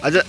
আচ্ছা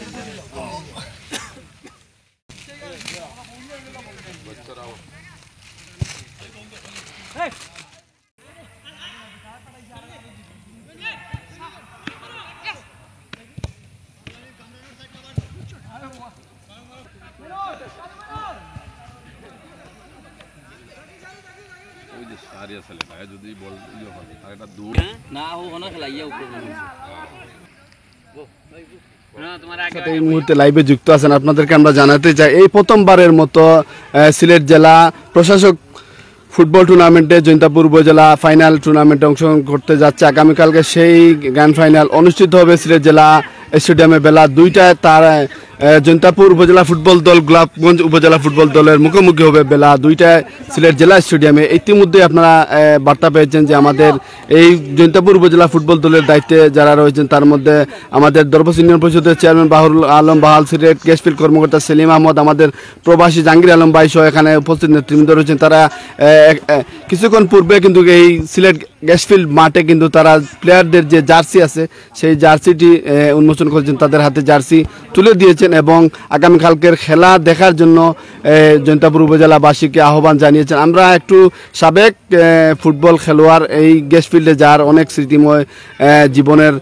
এই মুহূর্তে লাইভে যুক্ত আছেন আপনাদেরকে আমরা জানাতে চাই এই প্রথমবারের মতো সিলেট জেলা প্রশাসক ফুটবল টুর্নামেন্টে জৈন্তাপুর উপজেলা ফাইনাল টুর্নামেন্টে অংশগ্রহণ করতে যাচ্ছে। আগামীকালকে সেই গ্র্যান্ড ফাইনাল অনুষ্ঠিত হবে সিলেট জেলা স্টেডিয়ামে বেলা 2টায়। তার জৈন্তাপুর উপজেলা ফুটবল দল গোলাপগঞ্জ উপজেলা ফুটবল দলের মুখোমুখি হবে বেলা 2টায় সিলেট জেলা স্টেডিয়ামে। ইতিমধ্যে আপনারা বার্তা পেয়েছেন যে আমাদের এই জৈন্তাপুর উপজেলা ফুটবল দলের দায়িত্বে যারা রয়েছেন তার মধ্যে আমাদের দরবস ইউনিয়ন পরিষদের চেয়ারম্যান বাহরুল আলম বাহাল, সিলেট গ্যাস ফিল্ড কর্মকর্তা সেলিম আহমদ, আমাদের প্রবাসী জাহাঙ্গীর আলম ভাই সহ এখানে উপস্থিত নেতৃবৃন্দ রয়েছেন। তারা কিছুক্ষণ পূর্বে কিন্তু এই সিলেট গ্যাসফিল্ড মাঠে কিন্তু তারা প্লেয়ারদের যে জার্সি আছে সেই জার্সিটি উন্মোচন করেছেন, তাদের হাতে জার্সি তুলে দিয়েছেন এবং আগামীকালকের খেলা দেখার জন্য জৈন্তাপুর উপজেলাবাসীকে আহ্বান জানিয়েছেন। আমরা একটু সাবেক ফুটবল খেলোয়াড় এই গ্যাসফিল্ডে যার অনেক স্মৃতিময় জীবনের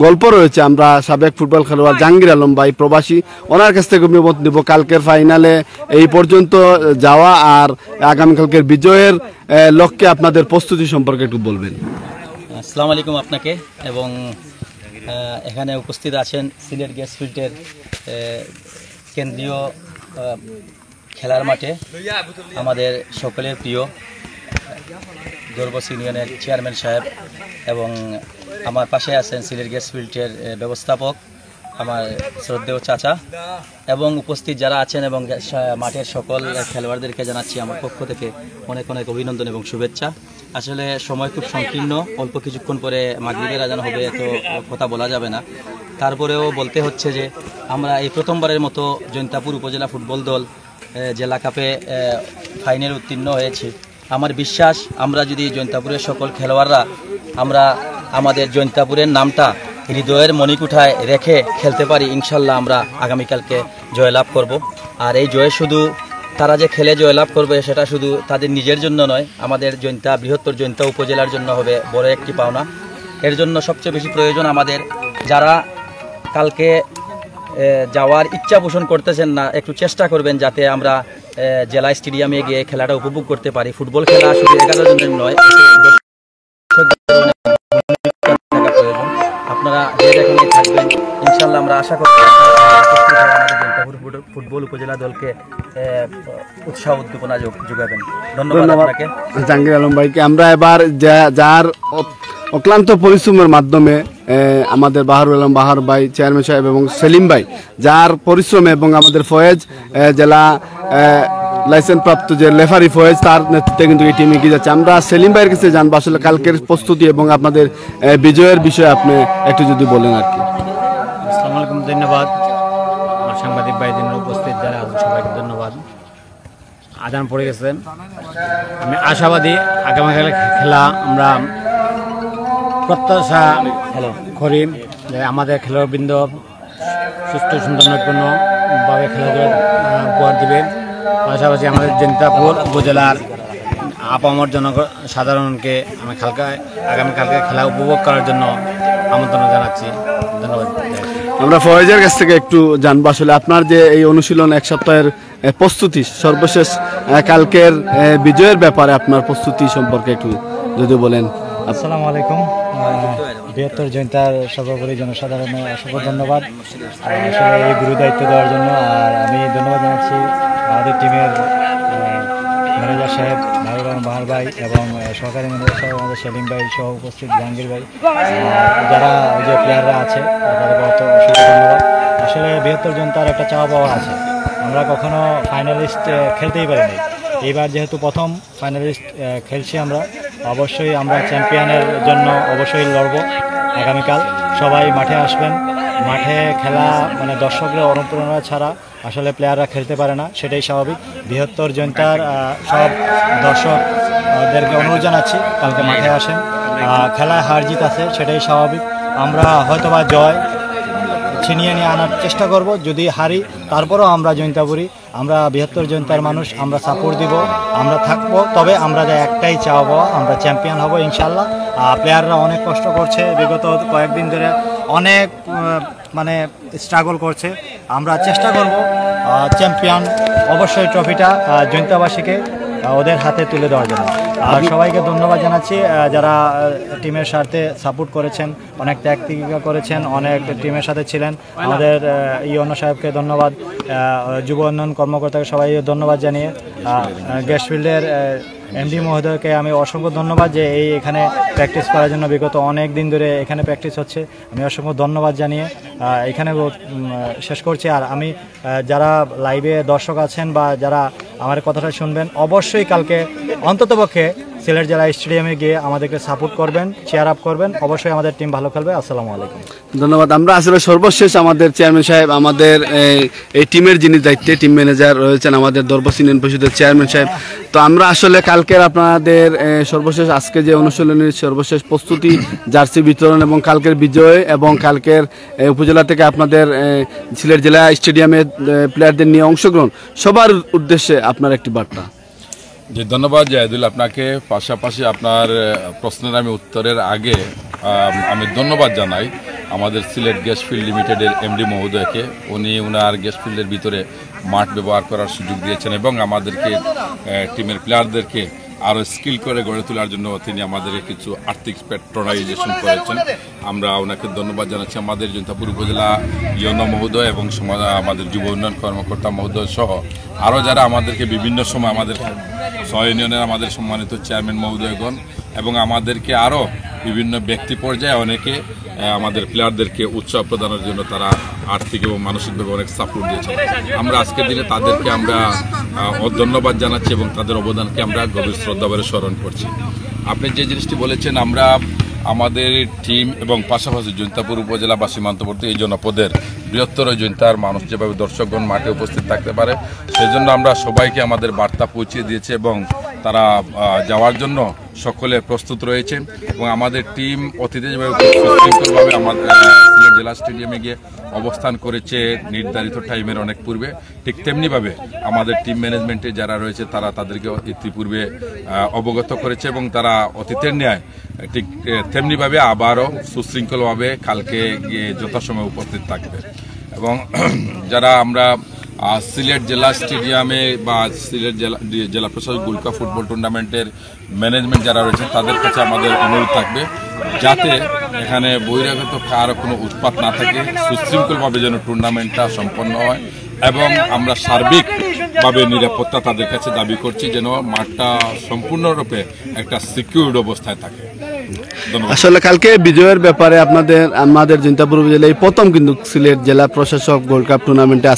গল্প রয়েছে, আমরা সাবেক ফুটবল খেলোয়াড় জাহাঙ্গীর আলম ভাই প্রবাসী, ওনার কাছ থেকে অভিমত নিব কালকের ফাইনালে এই পর্যন্ত যাওয়া আর আগামীকালকের বিজয়ের লক্ষ্যে আপনাদের প্রস্তুতি সম্পর্কে একটু বলবেন। আসসালামু আলাইকুম আপনাকে এবং এখানে উপস্থিত আছেন সিলেট গ্যাসফিল্ডের কেন্দ্রীয় খেলার মাঠে আমাদের সকলের প্রিয় দরবস ইউনিয়নের চেয়ারম্যান সাহেব এবং আমার পাশে আছেন সিলেট গ্যাসফিল্ডের ব্যবস্থাপক আমার শ্রদ্ধেয় চাচা এবং উপস্থিত যারা আছেন এবং মাঠের সকল খেলোয়াড়দেরকে জানাচ্ছি আমার পক্ষ থেকে অনেক অনেক অভিনন্দন এবং শুভেচ্ছা। আসলে সময় খুব সংকীর্ণ, অল্প কিছুক্ষণ পরে মাগরিবের আজান হবে, এত কথা বলা যাবে না। তারপরেও বলতে হচ্ছে যে আমরা এই প্রথমবারের মতো জৈন্তাপুর উপজেলা ফুটবল দল জেলা কাপে ফাইনাল উত্তীর্ণ হয়েছি। আমার বিশ্বাস আমরা যদি জৈন্তাপুরের সকল খেলোয়াড়রা আমরা আমাদের জৈন্তাপুরের নামটা হৃদয়ের মণিকুঠায় রেখে খেলতে পারি, ইনশাল্লাহ আমরা আগামীকালকে জয়লাভ করব। আর এই জয় শুধু তারা যে খেলে জয়লাভ করবে সেটা শুধু তাদের নিজের জন্য নয়, আমাদের বৃহত্তর জৈন্তা উপজেলার জন্য হবে বড় একটি পাওনা। এর জন্য সবচেয়ে বেশি প্রয়োজন আমাদের যারা কালকে যাওয়ার ইচ্ছা পোষণ করতেছেন না, একটু চেষ্টা করবেন যাতে আমরা জেলা স্টেডিয়ামে গিয়ে খেলাটা উপভোগ করতে পারি। ফুটবল খেলা শুধু 11 জনের নয়, আপনারা যে যেখানে থাকবেন ইনশাল্লাহ আমরা আশা করছি ফুটবল উপজেলা দলকে উৎসাহ উদ্দীপনা যোগাবেন। ধন্যবাদ আপনাকে জাহাঙ্গীর আলম ভাইকে। আমরা এবার যার অক্লান্ত পরিশ্রমের মাধ্যমে আমাদের বাহরুল আলম বাহার ভাই চেয়ারম্যান সাহেব এবং সেলিম ভাই যার পরিশ্রমে এবং আমাদের ফয়েজ জেলা লাইসেন্স প্রাপ্ত যে রেফারি ফয়েজ তার নেতৃত্বে কিন্তু এই টিম এগিয়ে যাচ্ছে। আমরা সেলিম ভাইয়ের কাছে জানবো আসলে কালকের প্রস্তুতি এবং আপনাদের বিজয়ের বিষয়ে আপনি একটু যদি বলেন আর কি। আসসালামু আলাইকুম, ধন্যবাদ আমার সাংবাদিক ভাইদের উপস্থিত যারা আছেন সবাইকে ধন্যবাদ। আজান পড়ে গেছেন, আমি আশাবাদী আগামীকাল খেলা আমরা প্রত্যাশা করি যে আমাদের খেলোয়াড়বৃন্দ সুস্থ সুন্দরপূর্ণভাবে খেলাধুলা উপহার দেবে। পাশাপাশি আমাদের জৈন্তাপুর উপজেলার আপামর সাধারণকে আমি আগামীকালকে খেলা উপভোগ করার জন্য আমন্ত্রণ জানাচ্ছি। ধন্যবাদ। আমরা ফয়েজের কাছ থেকে একটু জানবো আসলে আপনার যে এই অনুশীলন এক সপ্তাহের প্রস্তুতি সর্বশেষ কালকের বিজয়ের ব্যাপারে আপনার প্রস্তুতি সম্পর্কে একটু যদি বলেন। আসসালামু আলাইকুম, বৃহত্তর জৈন্তার সর্বোপরি জনসাধারণের অসংখ্য ধন্যবাদ আসলে এই গুরু দায়িত্ব দেওয়ার জন্য। আর আমি ধন্যবাদ জানাচ্ছি আমাদের টিমের ম্যানেজার সাহেব বাহরুল আলম বাহার ভাই এবং সহকারী ম্যানেজার সাহেব আমাদের সেলিম ভাই সহ উপস্থিত জাহাঙ্গীর ভাই, যারা যে প্লেয়াররা আছে তাদেরকে অসংখ্য ধন্যবাদ। আসলে বৃহত্তর জনতার একটা চাওয়া পাওয়া আছে, আমরা কখনো ফাইনালিস্ট খেলতেই পারিনি। এইবার যেহেতু প্রথম ফাইনালিস্ট খেলছি আমরা, অবশ্যই আমরা চ্যাম্পিয়নের জন্য অবশ্যই লড়ব। আগামীকাল সবাই মাঠে আসবেন। মাঠে খেলা মানে দর্শকরা অনুপ্রেরণা ছাড়া আসলে প্লেয়াররা খেলতে পারে না, সেটাই স্বাভাবিক। বৃহত্তর জনতার সব দর্শকদেরকে অনুরোধ জানাচ্ছি কালকে মাঠে আসেন খেলায় হার জিত আছে, সেটাই স্বাভাবিক। আমরা হয়তোবা জয় ছিনিয়ে নিয়ে আনার চেষ্টা করব, যদি হারি তারপরও আমরা জৈন্তাপুরি, আমরা 72 জৈন্তার মানুষ, আমরা সাপোর্ট দিব, আমরা থাকবো। তবে আমরা একটাই চাওয়া, আমরা চ্যাম্পিয়ন হব ইনশাল্লাহ। প্লেয়াররা অনেক কষ্ট করছে, বিগত কয়েকদিন ধরে অনেক মানে স্ট্রাগল করছে। আমরা চেষ্টা করব চ্যাম্পিয়ন অবশ্যই ট্রফিটা জৈন্তাবাসীকে ওদের হাতে তুলে দেওয়ার জন্য। আর সবাইকে ধন্যবাদ জানাচ্ছি যারা টিমের স্বার্থে সাপোর্ট করেছেন, অনেক ত্যাগ তিতিক্ষা করেছেন, অনেক টিমের সাথে ছিলেন। আমাদের ইয়নো সাহেবকে ধন্যবাদ, যুব উন্নয়ন কর্মকর্তাকে সবাই ধন্যবাদ জানিয়ে গ্যাসফিল্ডের এমডি মহোদয়কে আমি অসংখ্য ধন্যবাদ যে এখানে প্র্যাকটিস করার জন্য, বিগত অনেক দিন ধরে এখানে প্র্যাকটিস হচ্ছে, আমি অসংখ্য ধন্যবাদ জানিয়ে এখানে শেষ করছি। আর আমি যারা লাইভে দর্শক আছেন বা যারা আমার কথাটা শুনবেন, অবশ্যই কালকে অন্ততপক্ষে সিলেট জেলা স্টেডিয়ামে গিয়ে আমাদেরকে সাপোর্ট করবেন, চেয়ার আপ করবেন, অবশ্যই আমাদের টিম ভালো খেলবে। আসসালামু আলাইকুম। ধন্যবাদ। আমরা আসলে সর্বশেষ আমাদের চেয়ারম্যান সাহেব, আমাদের এই টিমের যিনি দায়িত্বে টিম ম্যানেজার রয়েছেন আমাদের দরবস ইউনিয়ন পরিষদের চেয়ারম্যান সাহেব, তো আমরা আসলে কালকের আপনাদের সর্বশেষ আজকে যে অনুশীলনের সর্বশেষ প্রস্তুতি, জার্সি বিতরণ এবং কালকের বিজয় এবং কালকের উপজেলা থেকে আপনাদের সিলেট জেলা স্টেডিয়ামে প্লেয়ারদের নিয়ে অংশগ্রহণ, সবার উদ্দেশ্যে আপনার একটি বার্তা। জি, ধন্যবাদ জাহিদুল আপনাকে। পাশাপাশি আপনার প্রশ্নের আমি উত্তরের আগে আমি ধন্যবাদ জানাই আমাদের সিলেট গ্যাস ফিল্ড লিমিটেডের এমডি মহোদয়কে। উনি ওনার গ্যাস ফিল্ডের ভিতরে মাঠ ব্যবহার করার সুযোগ দিয়েছেন এবং আমাদেরকে টিমের প্লেয়ারদেরকে আরও স্কিল করে গড়ে তোলার জন্য তিনি আমাদেরকে কিছু আর্থিক প্যাট্রোনাইজেশন করেছেন। আমরা ওনাকে ধন্যবাদ জানাচ্ছি। আমাদের জৈন্তাপুর উপজেলা ইয়নো মহোদয় এবং আমাদের যুব উন্নয়ন কর্মকর্তা মহোদয় সহ আরও যারা আমাদেরকে বিভিন্ন সময় আমাদের ইউনিয়নের আমাদের সম্মানিত চেয়ারম্যান মহোদয়গণ এবং আমাদেরকে আরও বিভিন্ন ব্যক্তি পর্যায়ে অনেকে আমাদের প্লেয়ারদেরকে উৎসাহ প্রদানের জন্য তারা আর্থিক এবং মানসিকভাবে অনেক সাপোর্ট দিয়েছেন। আমরা আজকের দিনে তাদেরকে আমরা ধন্যবাদ জানাচ্ছি এবং তাদের অবদানকে আমরা গভীর শ্রদ্ধাভরে স্মরণ করছি। আপনি যে জিনিসটি বলেছেন, আমরা আমাদের টিম এবং পাশাপাশি জৈন্তাপুর উপজেলা বা সীমান্তবর্তী এই জনপদের বৃহত্তর জৈন্তার মানুষ যেভাবে দর্শকগণ মাঠে উপস্থিত থাকতে পারে সেজন্য আমরা সবাইকে আমাদের বার্তা পৌঁছে দিয়েছি এবং তারা যাওয়ার জন্য সকলে প্রস্তুত রয়েছে এবং আমাদের টিম অতীতে যেভাবে সুশৃঙ্খলভাবে আমাদের সিলেট জেলা স্টেডিয়ামে গিয়ে অবস্থান করেছে নির্ধারিত টাইমের অনেক পূর্বে, ঠিক তেমনিভাবে আমাদের টিম ম্যানেজমেন্টে যারা রয়েছে তারা তাদেরকে ইতিপূর্বে অবগত করেছে এবং তারা অতীতের ন্যায় ঠিক তেমনিভাবে আবারও সুশৃঙ্খলভাবে কালকে গিয়ে যথাসময়ে উপস্থিত থাকবে। এবং যারা আমরা সিলেট জেলা স্টেডিয়ামে বা সিলেট জেলা প্রশাসক গোল্ড কাপ ফুটবল টুর্নামেন্টের ম্যানেজমেন্ট যারা রয়েছেন তাদের কাছে আমাদের অনুরোধ থাকবে যাতে এখানে বহিরাগত কারো কোনো উৎপাত না থাকে, সুশৃঙ্খলভাবে যেন টুর্নামেন্টটা সম্পন্ন হয় এবং আমরা সার্বিকভাবে নিরাপত্তা তাদের কাছে দাবি করছি যেন মাঠটা সম্পূর্ণরূপে একটা সিকিউরড অবস্থায় থাকে। আসলে কালকে বিজয়ের ব্যাপারে আমাদের জৈন্তাপুর উপজেলায় প্রথম কিন্তু সিলেট জেলা প্রশাসক গোল্ড কাপ টুর্নামেন্টে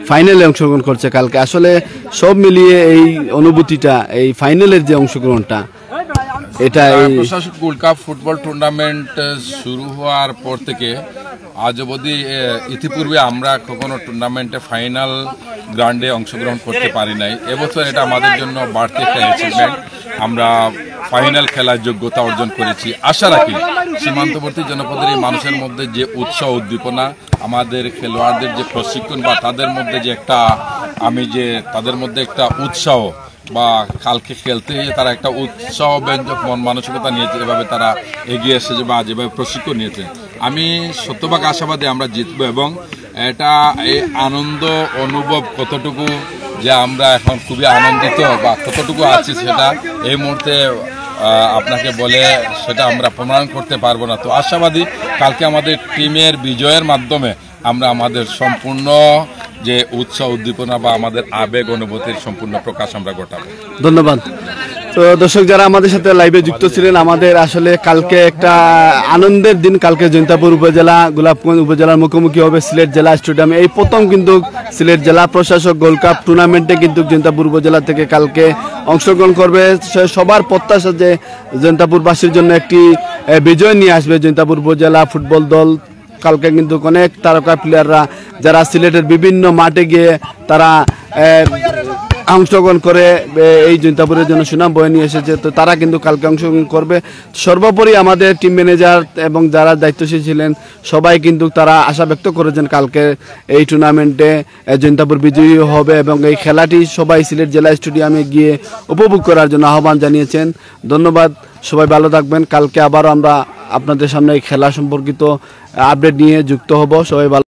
ফাইনালে অংশগ্রহণ করছে কালকে। আসলে সব মিলিয়ে এই অনুভূতিটা, এই ফাইনালের যে অংশগ্রহণটা, এটা প্রশাসক গোল্ড কাপ ফুটবল টুর্নামেন্ট শুরু হওয়ার পর থেকে আজ অবধি ইতিপূর্বে আমরা কখনো টুর্নামেন্টে ফাইনাল গ্রাউন্ডে অংশগ্রহণ করতে পারি নাই। এবছর এটা আমাদের জন্য বাড়তি একটা অ্যাচিভমেন্ট। আমরা ফাইনাল খেলার যোগ্যতা অর্জন করেছি। আশা রাখি সীমান্তবর্তী জনপদের এই মানুষের মধ্যে যে উৎসাহ উদ্দীপনা, আমাদের খেলোয়াড়দের যে প্রশিক্ষণ বা তাদের মধ্যে যে একটা তাদের মধ্যে একটা উৎসাহ বা কালকে খেলতে তারা একটা উৎসাহ ব্যঞ্জক মন মানসিকতা নিয়েছে, এভাবে তারা এগিয়ে এসেছে বা যেভাবে প্রশিক্ষণ নিয়েছে, আমি শতভাগ আশাবাদী আমরা জিতবো। এবং এটা এই আনন্দ অনুভব কতটুকু যে আমরা এখন খুবই আনন্দিত বা কতটুকু আছি সেটা এই মুহূর্তে আপনাকে বলে সেটা আমরা প্রমাণ করতে পারবো না। তো আশাবাদী কালকে আমাদের টিমের বিজয়ের মাধ্যমে আমরা আমাদের সম্পূর্ণ যে উৎসাহ উদ্দীপনা বা আমাদের আবেগ অনুভূতির সম্পূর্ণ প্রকাশ আমরা ঘটাবো। ধন্যবাদ। তো দর্শক যারা আমাদের সাথে লাইভে যুক্ত ছিলেন, আমাদের আসলে কালকে একটা আনন্দের দিন। কালকে জৈন্তাপুর উপজেলা গোলাপগঞ্জ উপজেলার মুখোমুখি হবে সিলেট জেলা স্টেডিয়ামে। এই প্রথম কিন্তু সিলেট জেলা প্রশাসক গোল্ড কাপ টুর্নামেন্টে কিন্তু জৈন্তাপুর উপজেলা থেকে কালকে অংশগ্রহণ করবে। সবার প্রত্যাশা যে জৈন্তাপুরবাসীর জন্য একটি বিজয় নিয়ে আসবে জৈন্তাপুর উপজেলা ফুটবল দল। কালকে কিন্তু অনেক তারকা প্লেয়াররা যারা সিলেটের বিভিন্ন মাঠে গিয়ে তারা অংশগ্রহণ করে এই জৈন্তাপুরের জন্য সুনাম বয়ে নিয়ে এসেছে, তো তারা কিন্তু কালকে অংশগ্রহণ করবে। সর্বোপরি আমাদের টিম ম্যানেজার এবং যারা দায়িত্বশীল ছিলেন সবাই কিন্তু তারা আশা ব্যক্ত করেছেন কালকে এই টুর্নামেন্টে জৈন্তাপুর বিজয়ী হবে এবং এই খেলাটি সবাই সিলেট জেলা স্টেডিয়ামে গিয়ে উপভোগ করার জন্য আহ্বান জানিয়েছেন। ধন্যবাদ, সবাই ভালো থাকবেন। কালকে আবারও আমরা আপনাদের সামনে এই খেলা সম্পর্কিত আপডেট নিয়ে যুক্ত হব। সবাই ভালো